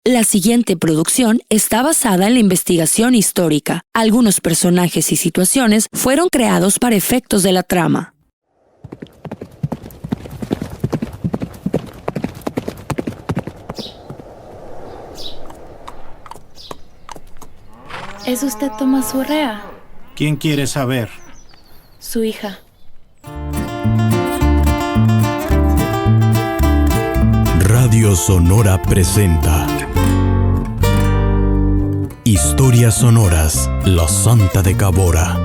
La siguiente producción está basada en la investigación histórica. Algunos personajes y situaciones fueron creados para efectos de la trama. ¿Es usted Tomás Urrea? ¿Quién quiere saber? Su hija. Radio Sonora presenta Historias sonoras, La Santa de Cabora.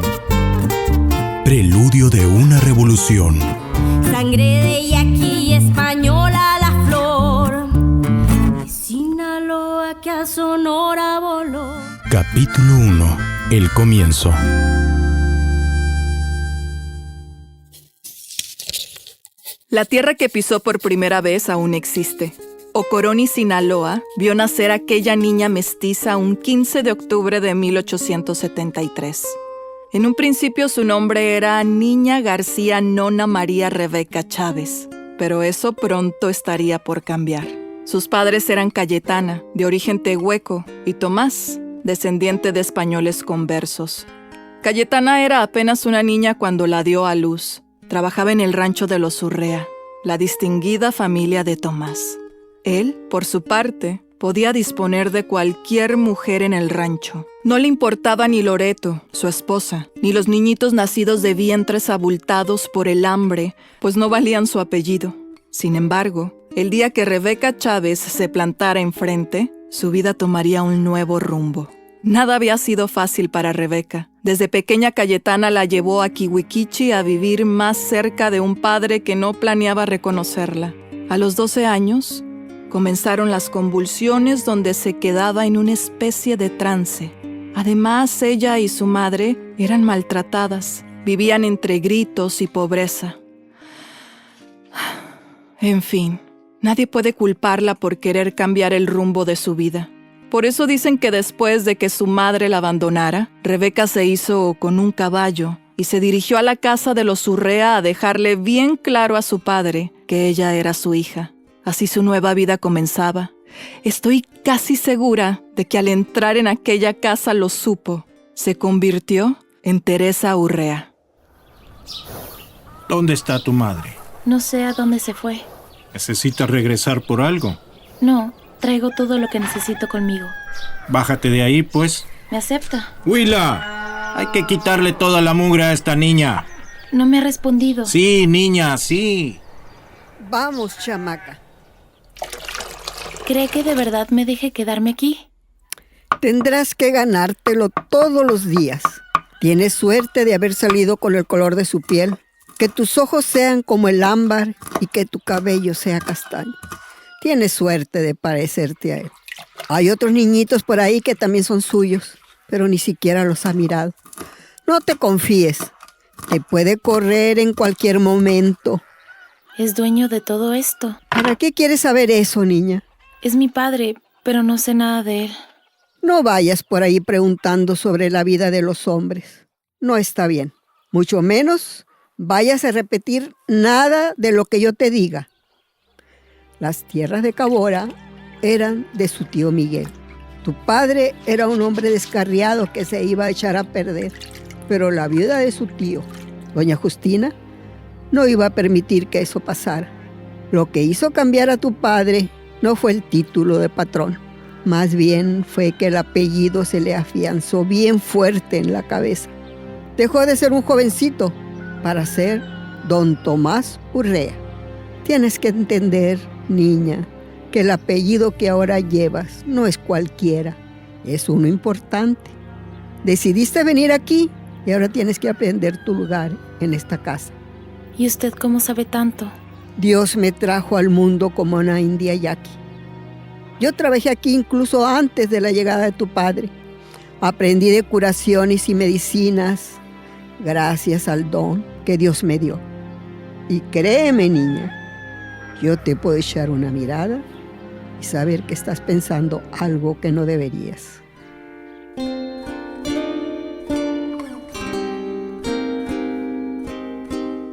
Preludio de una revolución. Sangre de yaqui, española la flor, de Sinaloa que a Sonora voló. Capítulo 1. El comienzo. La tierra que pisó por primera vez aún existe. Ocoroni, Sinaloa, vio nacer aquella niña mestiza un 15 de octubre de 1873. En un principio su nombre era Niña García Nona María Rebeca Chávez, pero eso pronto estaría por cambiar. Sus padres eran Cayetana, de origen tehueco, y Tomás, descendiente de españoles conversos. Cayetana era apenas una niña cuando la dio a luz. Trabajaba en el rancho de los Urrea, la distinguida familia de Tomás. Él, por su parte, podía disponer de cualquier mujer en el rancho. No le importaba ni Loreto, su esposa, ni los niñitos nacidos de vientres abultados por el hambre, pues no valían su apellido. Sin embargo, el día que Rebeca Chávez se plantara enfrente, su vida tomaría un nuevo rumbo. Nada había sido fácil para Rebeca. Desde pequeña Cayetana la llevó a Kiwikichi a vivir más cerca de un padre que no planeaba reconocerla. A los 12 años, comenzaron las convulsiones donde se quedaba en una especie de trance. Además, ella y su madre eran maltratadas. Vivían entre gritos y pobreza. En fin, nadie puede culparla por querer cambiar el rumbo de su vida. Por eso dicen que después de que su madre la abandonara, Rebeca se hizo con un caballo y se dirigió a la casa de los Urrea a dejarle bien claro a su padre que ella era su hija. Así su nueva vida comenzaba. Estoy casi segura de que al entrar en aquella casa lo supo. Se convirtió en Teresa Urrea. ¿Dónde está tu madre? No sé a dónde se fue. ¿Necesitas regresar por algo? No, traigo todo lo que necesito conmigo. Bájate de ahí, pues. ¿Me acepta? ¡Huila! Hay que quitarle toda la mugre a esta niña. No me ha respondido. Sí, niña, sí. Vamos, chamaca. ¿Cree que de verdad me deje quedarme aquí? Tendrás que ganártelo todos los días. Tienes suerte de haber salido con el color de su piel. Que tus ojos sean como el ámbar y que tu cabello sea castaño. Tienes suerte de parecerte a él. Hay otros niñitos por ahí que también son suyos, pero ni siquiera los ha mirado. No te confíes. Te puede correr en cualquier momento. ¿Es dueño de todo esto? ¿Para qué quieres saber eso, niña? Es mi padre, pero no sé nada de él. No vayas por ahí preguntando sobre la vida de los hombres. No está bien. Mucho menos vayas a repetir nada de lo que yo te diga. Las tierras de Cabora eran de su tío Miguel. Tu padre era un hombre descarriado que se iba a echar a perder, pero la viuda de su tío, doña Justina, no iba a permitir que eso pasara. Lo que hizo cambiar a tu padre no fue el título de patrón, más bien fue que el apellido se le afianzó bien fuerte en la cabeza. Dejó de ser un jovencito para ser don Tomás Urrea. Tienes que entender, niña, que el apellido que ahora llevas no es cualquiera, es uno importante. Decidiste venir aquí y ahora tienes que aprender tu lugar en esta casa. ¿Y usted cómo sabe tanto? Dios me trajo al mundo como una india yaqui. Yo trabajé aquí incluso antes de la llegada de tu padre. Aprendí de curaciones y medicinas gracias al don que Dios me dio. Y créeme, niña, yo te puedo echar una mirada y saber que estás pensando algo que no deberías.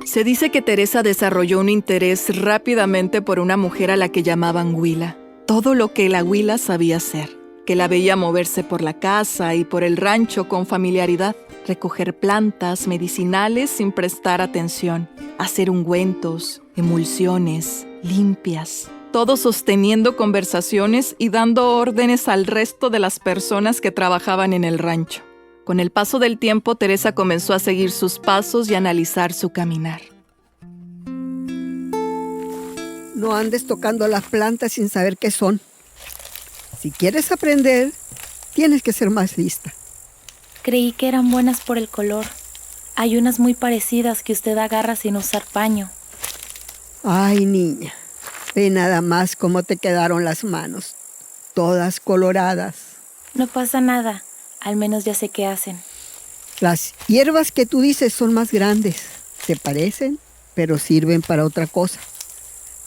Se dice que Teresa desarrolló un interés rápidamente por una mujer a la que llamaban Huila. todo lo que la huila sabía hacer, que la veía moverse por la casa y por el rancho con familiaridad, recoger plantas medicinales sin prestar atención, hacer ungüentos, emulsiones, limpias, todo sosteniendo conversaciones y dando órdenes al resto de las personas que trabajaban en el rancho. Con el paso del tiempo, Teresa comenzó a seguir sus pasos y a analizar su caminar. No andes tocando las plantas sin saber qué son. Si quieres aprender, tienes que ser más lista. Creí que eran buenas por el color. Hay unas muy parecidas que usted agarra sin usar paño. Ay, niña, ve nada más cómo te quedaron las manos, todas coloradas. No pasa nada, al menos ya sé qué hacen. Las hierbas que tú dices son más grandes, se parecen, pero sirven para otra cosa.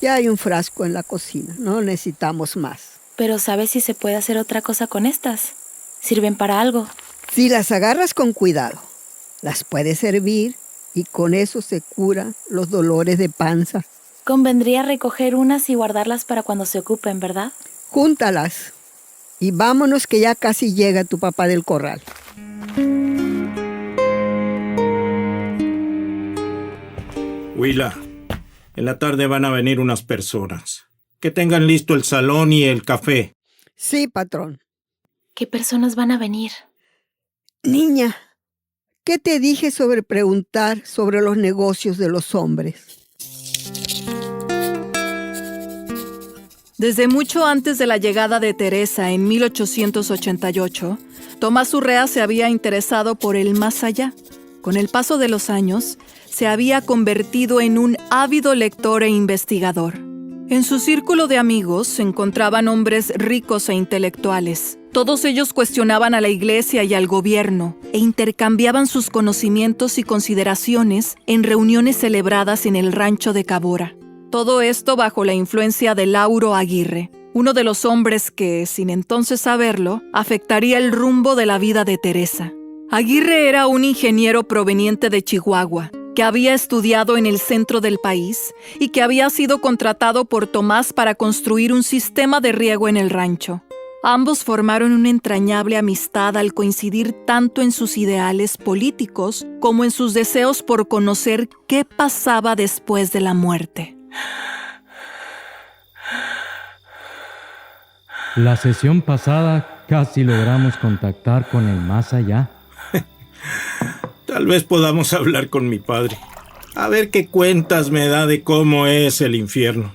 Ya hay un frasco en la cocina, no necesitamos más. Pero ¿sabes si se puede hacer otra cosa con estas? ¿Sirven para algo? Si las agarras con cuidado, las puedes hervir y con eso se curan los dolores de panza. Convendría recoger unas y guardarlas para cuando se ocupen, ¿verdad? Júntalas y vámonos que ya casi llega tu papá del corral. Huila, en la tarde van a venir unas personas. Que tengan listo el salón y el café. Sí, patrón. ¿Qué personas van a venir? Niña, ¿qué te dije sobre preguntar sobre los negocios de los hombres? Desde mucho antes de la llegada de Teresa en 1888, Tomás Urrea se había interesado por el más allá. Con el paso de los años, se había convertido en un ávido lector e investigador. En su círculo de amigos se encontraban hombres ricos e intelectuales. Todos ellos cuestionaban a la iglesia y al gobierno e intercambiaban sus conocimientos y consideraciones en reuniones celebradas en el rancho de Cabora. Todo esto bajo la influencia de Lauro Aguirre, uno de los hombres que, sin entonces saberlo, afectaría el rumbo de la vida de Teresa. Aguirre era un ingeniero proveniente de Chihuahua, que había estudiado en el centro del país y que había sido contratado por Tomás para construir un sistema de riego en el rancho. Ambos formaron una entrañable amistad al coincidir tanto en sus ideales políticos como en sus deseos por conocer qué pasaba después de la muerte. La sesión pasada casi logramos contactar con el más allá. Tal vez podamos hablar con mi padre. A ver qué cuentas me da de cómo es el infierno.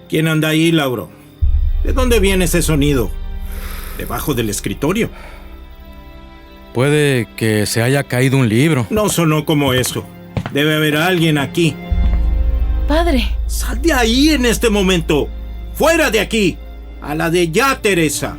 ¿Quién anda ahí, Lauro? ¿De dónde viene ese sonido? ¿Debajo del escritorio? Puede que se haya caído un libro. No sonó como eso. Debe haber alguien aquí. ¡Padre! ¡Sal de ahí en este momento! ¡Fuera de aquí! ¡A la de ya, Teresa!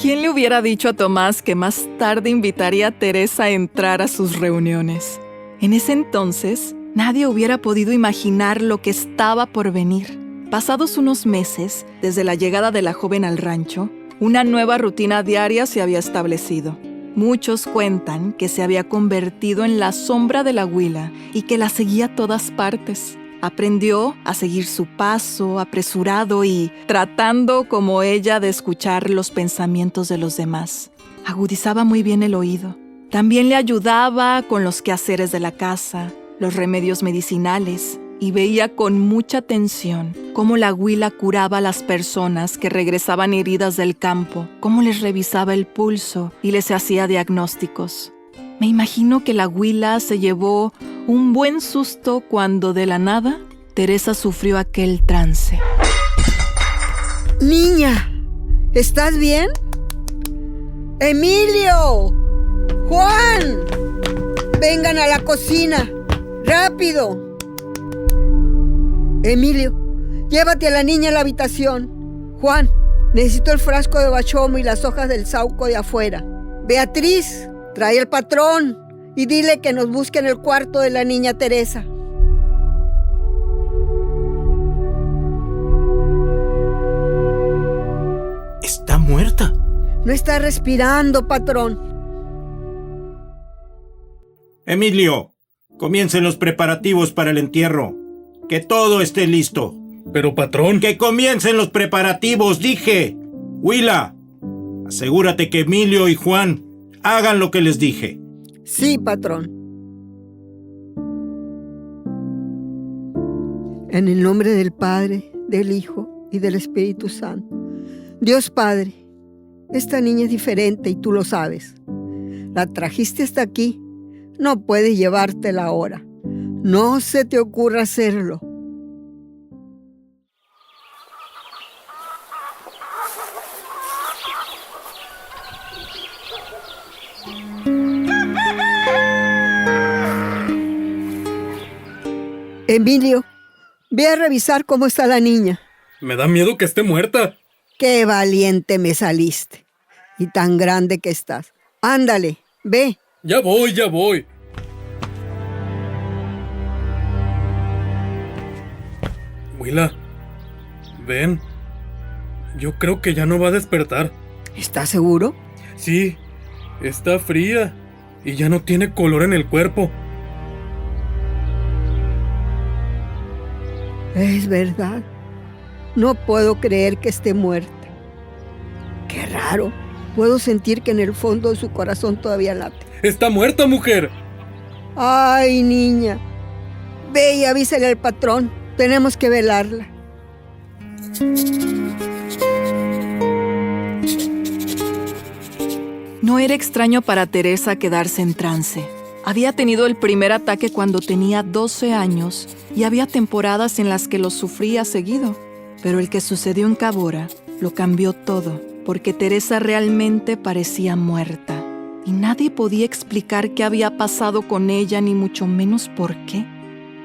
¿Quién le hubiera dicho a Tomás que más tarde invitaría a Teresa a entrar a sus reuniones? En ese entonces, nadie hubiera podido imaginar lo que estaba por venir. Pasados unos meses, desde la llegada de la joven al rancho, una nueva rutina diaria se había establecido. Muchos cuentan que se había convertido en la sombra de la huila y que la seguía a todas partes. Aprendió a seguir su paso, apresurado y tratando como ella de escuchar los pensamientos de los demás. Agudizaba muy bien el oído. También le ayudaba con los quehaceres de la casa, los remedios medicinales, y veía con mucha atención cómo la huila curaba a las personas que regresaban heridas del campo, cómo les revisaba el pulso y les hacía diagnósticos. Me imagino que la huila se llevó un buen susto cuando, de la nada, Teresa sufrió aquel trance. Niña, ¿estás bien? ¡Emilio! ¡Juan! ¡Vengan a la cocina! ¡Rápido! Emilio, llévate a la niña a la habitación. Juan, necesito el frasco de bachomo y las hojas del sauco de afuera. Beatriz, trae el patrón y dile que nos busquen el cuarto de la niña Teresa. Está muerta. No está respirando, patrón. Emilio, Comiencen los preparativos para el entierro. Que todo esté listo. Pero, patrón... ¡Que comiencen los preparativos, dije! Huila, asegúrate que Emilio y Juan hagan lo que les dije. Sí, patrón. En el nombre del Padre, del Hijo y del Espíritu Santo. Dios Padre, esta niña es diferente y tú lo sabes. La trajiste hasta aquí. No puedes llevártela ahora. No se te ocurra hacerlo. Emilio, ve a revisar cómo está la niña. Me da miedo que esté muerta. Qué valiente me saliste. Y tan grande que estás. Ándale, ve. Ya voy. Huila, ven. Yo creo que ya no va a despertar. ¿Estás seguro? Sí, está fría y ya no tiene color en el cuerpo. Es verdad. No puedo creer que esté muerta. Qué raro. Puedo sentir que en el fondo de su corazón todavía late. ¡Está muerta, mujer! Ay, niña. Ve y avísale al patrón. Tenemos que velarla. No era extraño para Teresa quedarse en trance. Había tenido el primer ataque cuando tenía 12 años y había temporadas en las que lo sufría seguido. Pero el que sucedió en Cabora lo cambió todo, porque Teresa realmente parecía muerta. Y nadie podía explicar qué había pasado con ella, ni mucho menos por qué.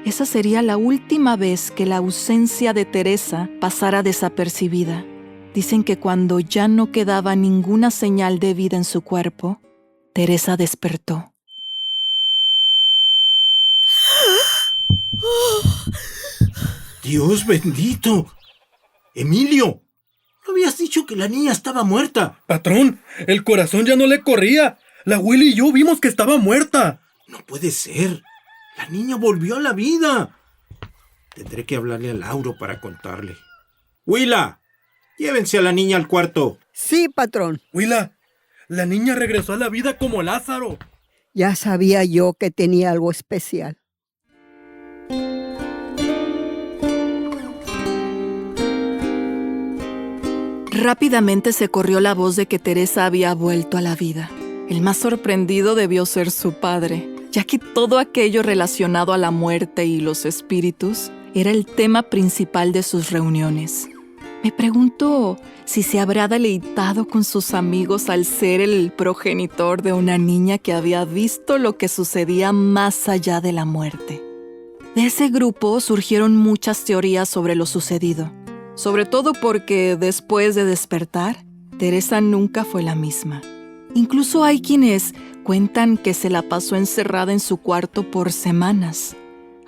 Esa sería la última vez que la ausencia de Teresa pasara desapercibida. Dicen que cuando ya no quedaba ninguna señal de vida en su cuerpo, Teresa despertó. ¡Dios bendito! ¡Emilio! ¿No habías dicho que la niña estaba muerta? Patrón, el corazón ya no le corría. La Willy y yo vimos que estaba muerta. No puede ser. La niña volvió a la vida. Tendré que hablarle a Lauro para contarle. ¡Huila! Llévense a la niña al cuarto. Sí, patrón. Huila, la niña regresó a la vida como Lázaro. Ya sabía yo que tenía algo especial. Rápidamente se corrió la voz de que Teresa había vuelto a la vida. El más sorprendido debió ser su padre, ya que todo aquello relacionado a la muerte y los espíritus era el tema principal de sus reuniones. Me pregunto si se habrá deleitado con sus amigos al ser el progenitor de una niña que había visto lo que sucedía más allá de la muerte. De ese grupo surgieron muchas teorías sobre lo sucedido, sobre todo porque después de despertar, Teresa nunca fue la misma. Incluso hay quienes cuentan que se la pasó encerrada en su cuarto por semanas.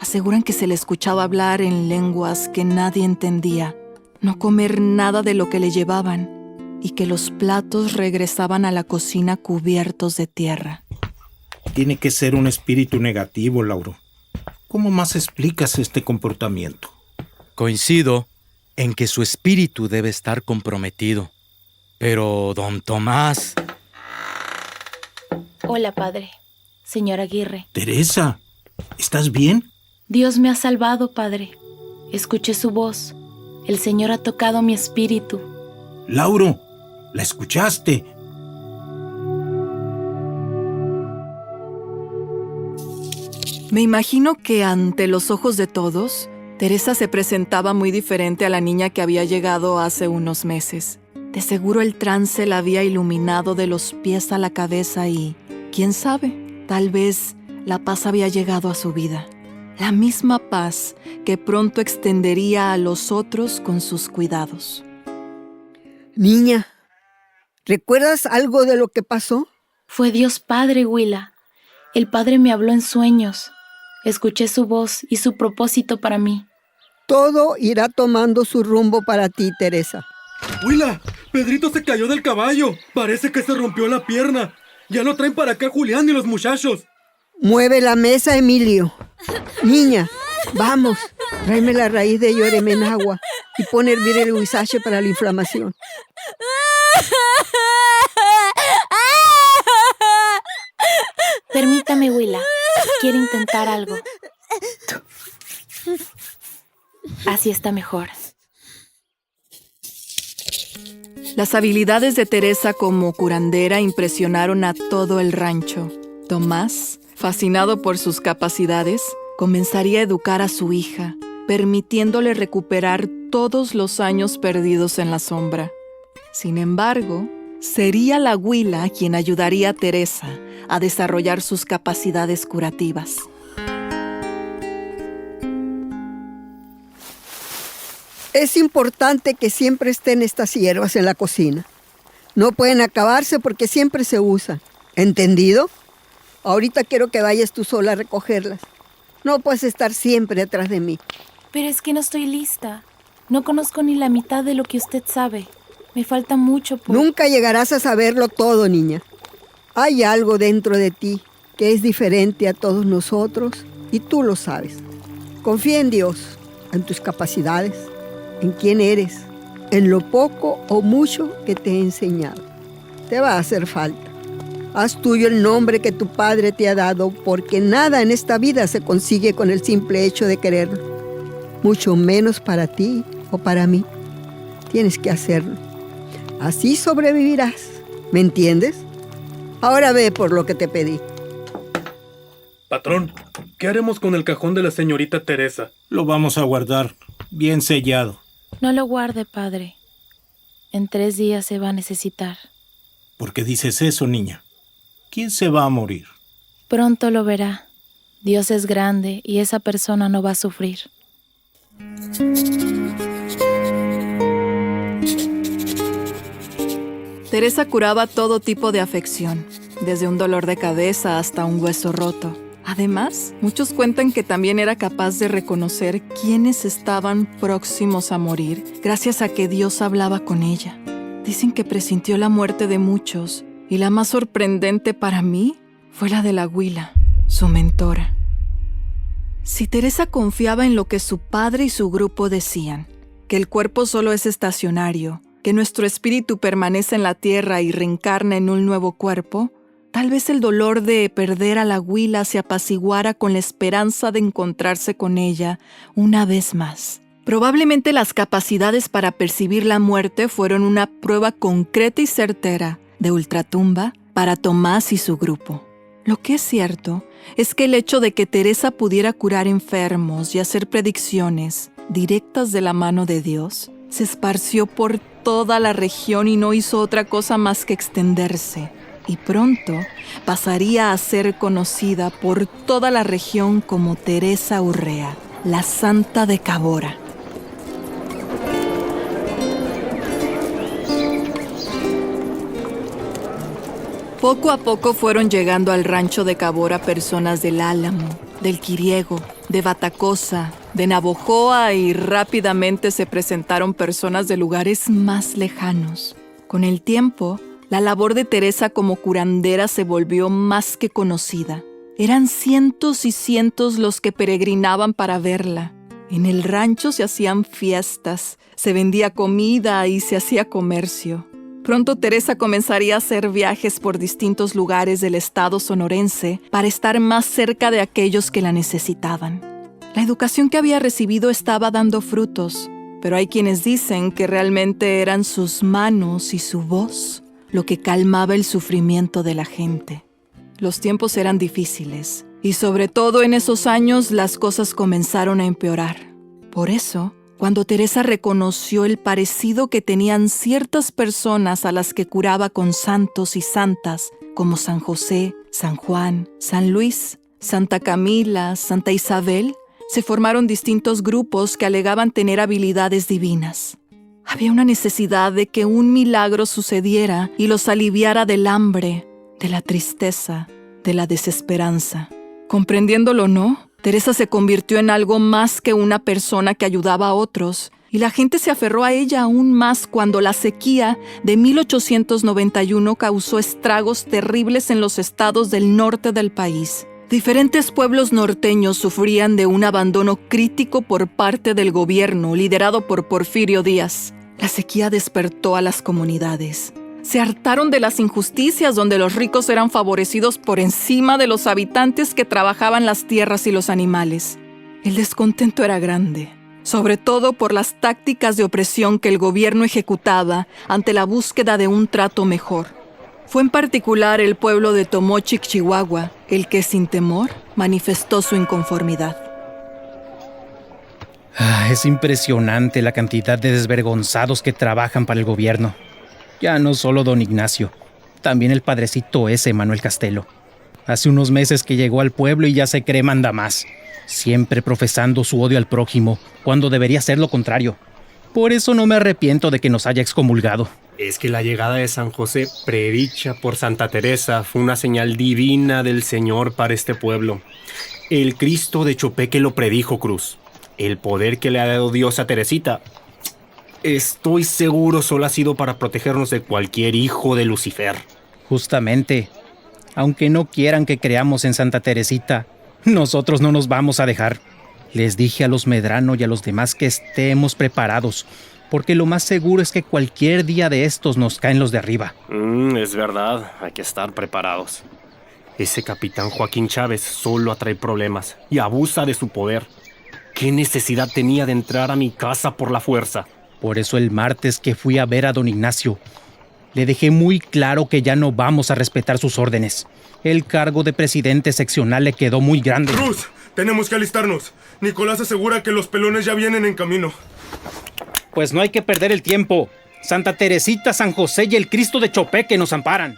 Aseguran que se le escuchaba hablar en lenguas que nadie entendía, no comer nada de lo que le llevaban y que los platos regresaban a la cocina cubiertos de tierra. Tiene que ser un espíritu negativo, Lauro. ¿Cómo más explicas este comportamiento? Coincido en que su espíritu debe estar comprometido. Pero, don Tomás... Hola, padre. Señor Aguirre. Teresa, ¿estás bien? Dios me ha salvado, padre. Escuché su voz. El Señor ha tocado mi espíritu. Lauro, ¿la escuchaste? Me imagino que ante los ojos de todos, Teresa se presentaba muy diferente a la niña que había llegado hace unos meses. De seguro el trance la había iluminado de los pies a la cabeza y, quién sabe, tal vez la paz había llegado a su vida. La misma paz que pronto extendería a los otros con sus cuidados. Niña, ¿recuerdas algo de lo que pasó? Fue Dios Padre, Huila. El Padre me habló en sueños. Escuché su voz y su propósito para mí. Todo irá tomando su rumbo para ti, Teresa. ¡Huila! Pedrito se cayó del caballo. Parece que se rompió la pierna. Ya lo traen para acá Julián y los muchachos. Mueve la mesa, Emilio. Niña, vamos, tráeme la raíz de llóreme en agua y pon a hervir el huizache para la inflamación. Permítame, Huila. Quiero intentar algo. Así está mejor. Las habilidades de Teresa como curandera impresionaron a todo el rancho. Tomás, fascinado por sus capacidades, comenzaría a educar a su hija, permitiéndole recuperar todos los años perdidos en la sombra. Sin embargo, sería la Huila quien ayudaría a Teresa a desarrollar sus capacidades curativas. Es importante que siempre estén estas hierbas en la cocina. No pueden acabarse porque siempre se usan. ¿Entendido? Ahorita quiero que vayas tú sola a recogerlas. No puedes estar siempre atrás de mí. Pero es que no estoy lista. No conozco ni la mitad de lo que usted sabe. Me falta mucho por... Nunca llegarás a saberlo todo, niña. Hay algo dentro de ti que es diferente a todos nosotros y tú lo sabes. Confía en Dios, en tus capacidades, en quién eres, en lo poco o mucho que te he enseñado. Te va a hacer falta. Haz tuyo el nombre que tu padre te ha dado, porque nada en esta vida se consigue con el simple hecho de quererlo. Mucho menos para ti o para mí. Tienes que hacerlo. Así sobrevivirás. ¿Me entiendes? Ahora ve por lo que te pedí. Patrón, ¿qué haremos con el cajón de la señorita Teresa? Lo vamos a guardar, bien sellado. No lo guarde, padre. En 3 días se va a necesitar. ¿Por qué dices eso, niña? ¿Quién se va a morir? Pronto lo verá. Dios es grande y esa persona no va a sufrir. Teresa curaba todo tipo de afección, desde un dolor de cabeza hasta un hueso roto. Además, muchos cuentan que también era capaz de reconocer quiénes estaban próximos a morir gracias a que Dios hablaba con ella. Dicen que presintió la muerte de muchos y la más sorprendente para mí fue la de la Huila, su mentora. Si Teresa confiaba en lo que su padre y su grupo decían, que el cuerpo solo es estacionario, que nuestro espíritu permanece en la tierra y reencarna en un nuevo cuerpo, tal vez el dolor de perder a la Huila se apaciguara con la esperanza de encontrarse con ella una vez más. Probablemente las capacidades para percibir la muerte fueron una prueba concreta y certera de ultratumba para Tomás y su grupo. Lo que es cierto es que el hecho de que Teresa pudiera curar enfermos y hacer predicciones directas de la mano de Dios se esparció por toda la región y no hizo otra cosa más que extenderse. Y pronto pasaría a ser conocida por toda la región como Teresa Urrea, la Santa de Cabora. Poco a poco fueron llegando al rancho de Cabora personas del Álamo, del Quiriego, de Batacosa, de Navojoa y rápidamente se presentaron personas de lugares más lejanos. Con el tiempo, la labor de Teresa como curandera se volvió más que conocida. Eran cientos y cientos los que peregrinaban para verla. En el rancho se hacían fiestas, se vendía comida y se hacía comercio. Pronto Teresa comenzaría a hacer viajes por distintos lugares del estado sonorense para estar más cerca de aquellos que la necesitaban. La educación que había recibido estaba dando frutos, pero hay quienes dicen que realmente eran sus manos y su voz lo que calmaba el sufrimiento de la gente. Los tiempos eran difíciles y sobre todo en esos años las cosas comenzaron a empeorar. Por eso, cuando Teresa reconoció el parecido que tenían ciertas personas a las que curaba con santos y santas, como San José, San Juan, San Luis, Santa Camila, Santa Isabel, se formaron distintos grupos que alegaban tener habilidades divinas. Había una necesidad de que un milagro sucediera y los aliviara del hambre, de la tristeza, de la desesperanza. Comprendiéndolo o no, Teresa se convirtió en algo más que una persona que ayudaba a otros, y la gente se aferró a ella aún más cuando la sequía de 1891 causó estragos terribles en los estados del norte del país, Diferentes pueblos norteños sufrían de un abandono crítico por parte del gobierno liderado por Porfirio Díaz. La sequía despertó a las comunidades. Se hartaron de las injusticias donde los ricos eran favorecidos por encima de los habitantes que trabajaban las tierras y los animales. El descontento era grande, sobre todo por las tácticas de opresión que el gobierno ejecutaba ante la búsqueda de un trato mejor. Fue en particular el pueblo de Tomochic, Chihuahua, el que sin temor manifestó su inconformidad. Es impresionante la cantidad de desvergonzados que trabajan para el gobierno. Ya no solo don Ignacio, también el padrecito ese, Manuel Castelo. Hace unos meses que llegó al pueblo y ya se cree mandamás, siempre profesando su odio al prójimo, cuando debería ser lo contrario. Por eso no me arrepiento de que nos haya excomulgado. Es que la llegada de San José, predicha por Santa Teresa, fue una señal divina del Señor para este pueblo. El Cristo de Chopeque lo predijo, Cruz. El poder que le ha dado Dios a Teresita, estoy seguro solo ha sido para protegernos de cualquier hijo de Lucifer. Justamente, aunque no quieran que creamos en Santa Teresita, nosotros no nos vamos a dejar. Les dije a los Medrano y a los demás que estemos preparados, porque lo más seguro es que cualquier día de estos nos caen los de arriba. Es verdad, hay que estar preparados. Ese capitán Joaquín Chávez solo atrae problemas y abusa de su poder. ¿Qué necesidad tenía de entrar a mi casa por la fuerza? Por eso el martes que fui a ver a don Ignacio, le dejé muy claro que ya no vamos a respetar sus órdenes. El cargo de presidente seccional le quedó muy grande. ¡Cruz! Tenemos que alistarnos. Nicolás asegura que los pelones ya vienen en camino. Pues no hay que perder el tiempo. Santa Teresita, San José y el Cristo de Chopeque nos amparan.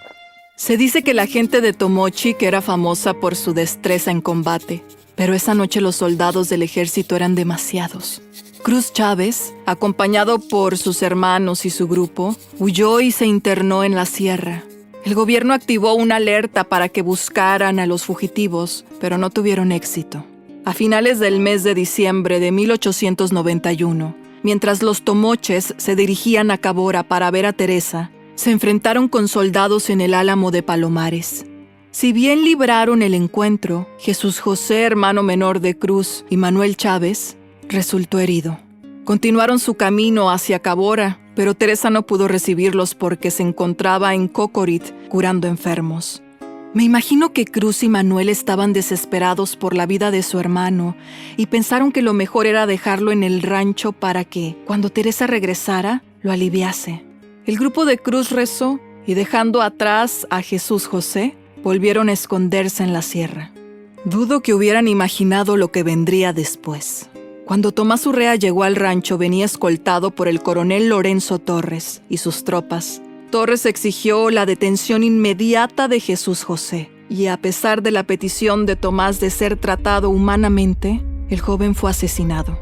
Se dice que la gente de Tomochic era famosa por su destreza en combate, pero esa noche los soldados del ejército eran demasiados. Cruz Chávez, acompañado por sus hermanos y su grupo, huyó y se internó en la sierra. El gobierno activó una alerta para que buscaran a los fugitivos, pero no tuvieron éxito. A finales del mes de diciembre de 1891, mientras los tomoches se dirigían a Cabora para ver a Teresa, se enfrentaron con soldados en el Álamo de Palomares. Si bien libraron el encuentro, Jesús José, hermano menor de Cruz, y Manuel Chávez, resultó herido. Continuaron su camino hacia Cabora, pero Teresa no pudo recibirlos porque se encontraba en Cocorit curando enfermos. Me imagino que Cruz y Manuel estaban desesperados por la vida de su hermano y pensaron que lo mejor era dejarlo en el rancho para que, cuando Teresa regresara, lo aliviase. El grupo de Cruz rezó y, dejando atrás a Jesús José, volvieron a esconderse en la sierra. Dudo que hubieran imaginado lo que vendría después. Cuando Tomás Urrea llegó al rancho, venía escoltado por el coronel Lorenzo Torres y sus tropas. Torres exigió la detención inmediata de Jesús José, y a pesar de la petición de Tomás de ser tratado humanamente, el joven fue asesinado.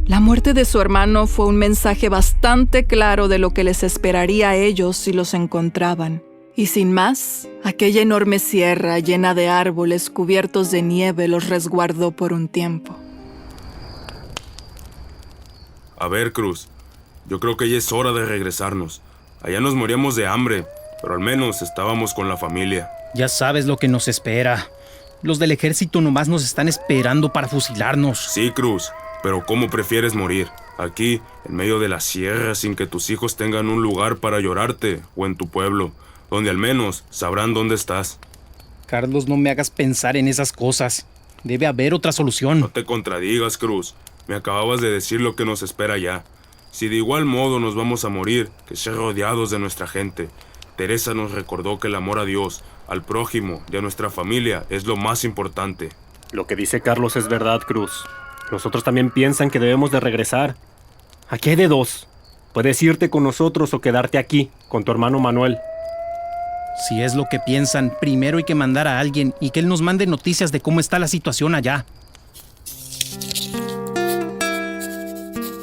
La muerte de su hermano fue un mensaje bastante claro de lo que les esperaría a ellos si los encontraban. Y sin más, aquella enorme sierra llena de árboles cubiertos de nieve los resguardó por un tiempo. A ver, Cruz, yo creo que ya es hora de regresarnos. Allá nos moríamos de hambre, pero al menos estábamos con la familia. Ya sabes lo que nos espera. Los del ejército nomás nos están esperando para fusilarnos. Sí, Cruz, pero ¿cómo prefieres morir? Aquí, en medio de la sierra, sin que tus hijos tengan un lugar para llorarte, o en tu pueblo, donde al menos sabrán dónde estás. Carlos, no me hagas pensar en esas cosas. Debe haber otra solución. No te contradigas, Cruz. Me acababas de decir lo que nos espera ya. Si de igual modo nos vamos a morir, que ser rodeados de nuestra gente. Teresa nos recordó que el amor a Dios, al prójimo y a nuestra familia es lo más importante. Lo que dice Carlos es verdad, Cruz. Los otros también piensan que debemos de regresar. Aquí hay de dos. Puedes irte con nosotros o quedarte aquí, con tu hermano Manuel. Si es lo que piensan, primero hay que mandar a alguien y que él nos mande noticias de cómo está la situación allá.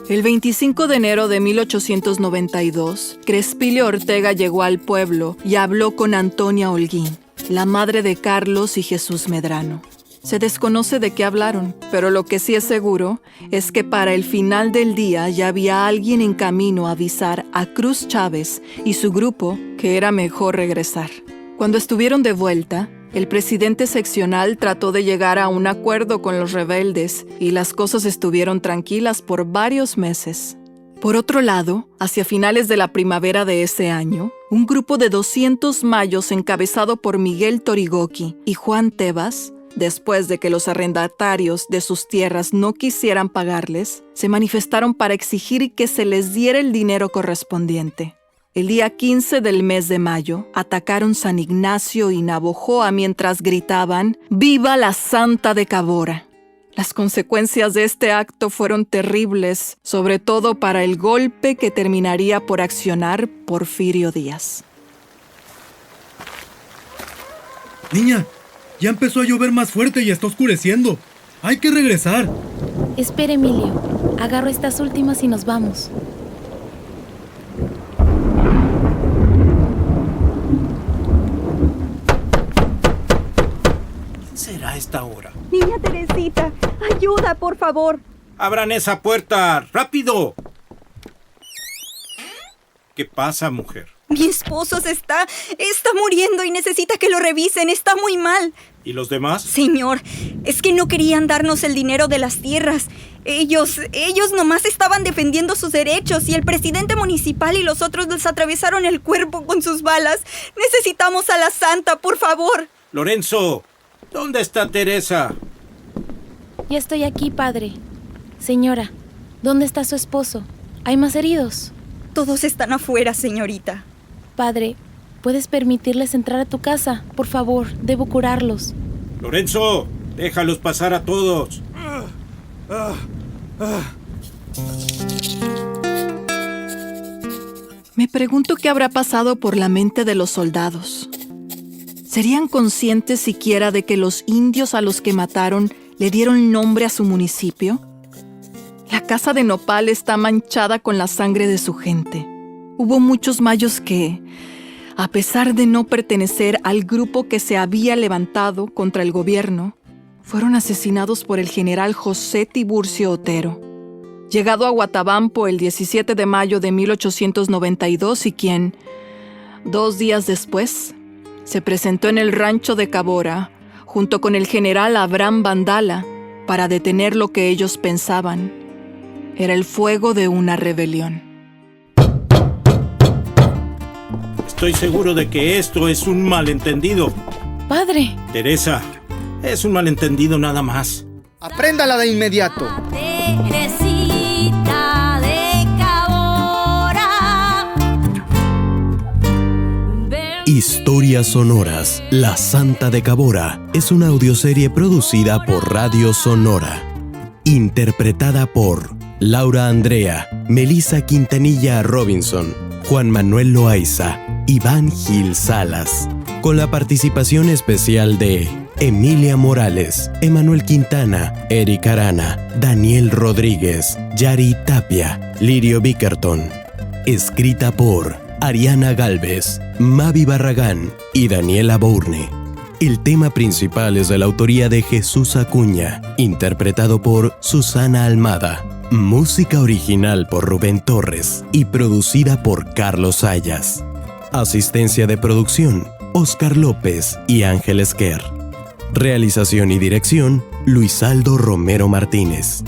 El 25 de enero de 1892, Crespilio Ortega llegó al pueblo y habló con Antonia Holguín, la madre de Carlos y Jesús Medrano. Se desconoce de qué hablaron, pero lo que sí es seguro es que para el final del día ya había alguien en camino a avisar a Cruz Chávez y su grupo que era mejor regresar. Cuando estuvieron de vuelta, El presidente seccional trató de llegar a un acuerdo con los rebeldes y las cosas estuvieron tranquilas por varios meses. Por otro lado, hacia finales de la primavera de ese año, un grupo de 200 mayos encabezado por Miguel Torigoqui y Juan Tebas, después de que los arrendatarios de sus tierras no quisieran pagarles, se manifestaron para exigir que se les diera el dinero correspondiente. El día 15 del mes de mayo, atacaron San Ignacio y Navojoa mientras gritaban «¡Viva la Santa de Cabora!». Las consecuencias de este acto fueron terribles, sobre todo para el golpe que terminaría por accionar Porfirio Díaz. Niña, ya empezó a llover más fuerte y está oscureciendo. Hay que regresar. Espera, Emilio. Agarro estas últimas y nos vamos. ¿Quién será a esta hora? Niña Teresita, ayuda, por favor. ¡Abran esa puerta! ¡Rápido! ¿Qué pasa, mujer? Mi esposo se está muriendo y necesita que lo revisen. Está muy mal. ¿Y los demás? Señor, es que no querían darnos el dinero de las tierras. Ellos nomás estaban defendiendo sus derechos y el presidente municipal y los otros les atravesaron el cuerpo con sus balas. Necesitamos a la Santa, por favor. Lorenzo, ¿dónde está Teresa? Ya estoy aquí, padre. Señora, ¿dónde está su esposo? ¿Hay más heridos? Todos están afuera, señorita. Padre, ¿puedes permitirles entrar a tu casa? Por favor, debo curarlos. Lorenzo, déjalos pasar a todos. Me pregunto qué habrá pasado por la mente de los soldados. ¿Serían conscientes siquiera de que los indios a los que mataron le dieron nombre a su municipio? La casa de Nopal está manchada con la sangre de su gente. Hubo muchos mayos que, a pesar de no pertenecer al grupo que se había levantado contra el gobierno, fueron asesinados por el general José Tiburcio Otero, llegado a Guatabampo el 17 de mayo de 1892 y quien, 2 días después, se presentó en el rancho de Cabora junto con el general Abraham Vandala para detener lo que ellos pensaban era el fuego de una rebelión. Estoy seguro de que esto es un malentendido. ¡Padre! Teresa, es un malentendido nada más. Apréndala de inmediato. Teresita de Cabora. Historias sonoras. La Santa de Cabora es una audioserie producida por Radio Sonora. Interpretada por Laura Andrea, Melissa Quintanilla Robinson, Juan Manuel Loaiza, Iván Gil Salas. Con la participación especial de Emilia Morales, Emanuel Quintana, Eric Arana, Daniel Rodríguez, Yari Tapia, Lirio Bickerton. Escrita por Ariana Galvez, Mavi Barragán y Daniela Bourne. El tema principal es de la autoría de Jesús Acuña, interpretado por Susana Almada. Música original por Rubén Torres y producida por Carlos Ayas. Asistencia de producción, Oscar López y Ángel Esquer. Realización y dirección, Luisaldo Romero Martínez.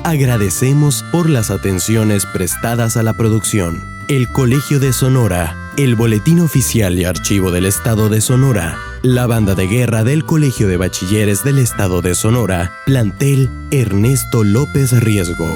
Agradecemos por las atenciones prestadas a la producción. El Colegio de Sonora, el Boletín Oficial y Archivo del Estado de Sonora, la Banda de Guerra del Colegio de Bachilleres del Estado de Sonora, Plantel Ernesto López Riesgo.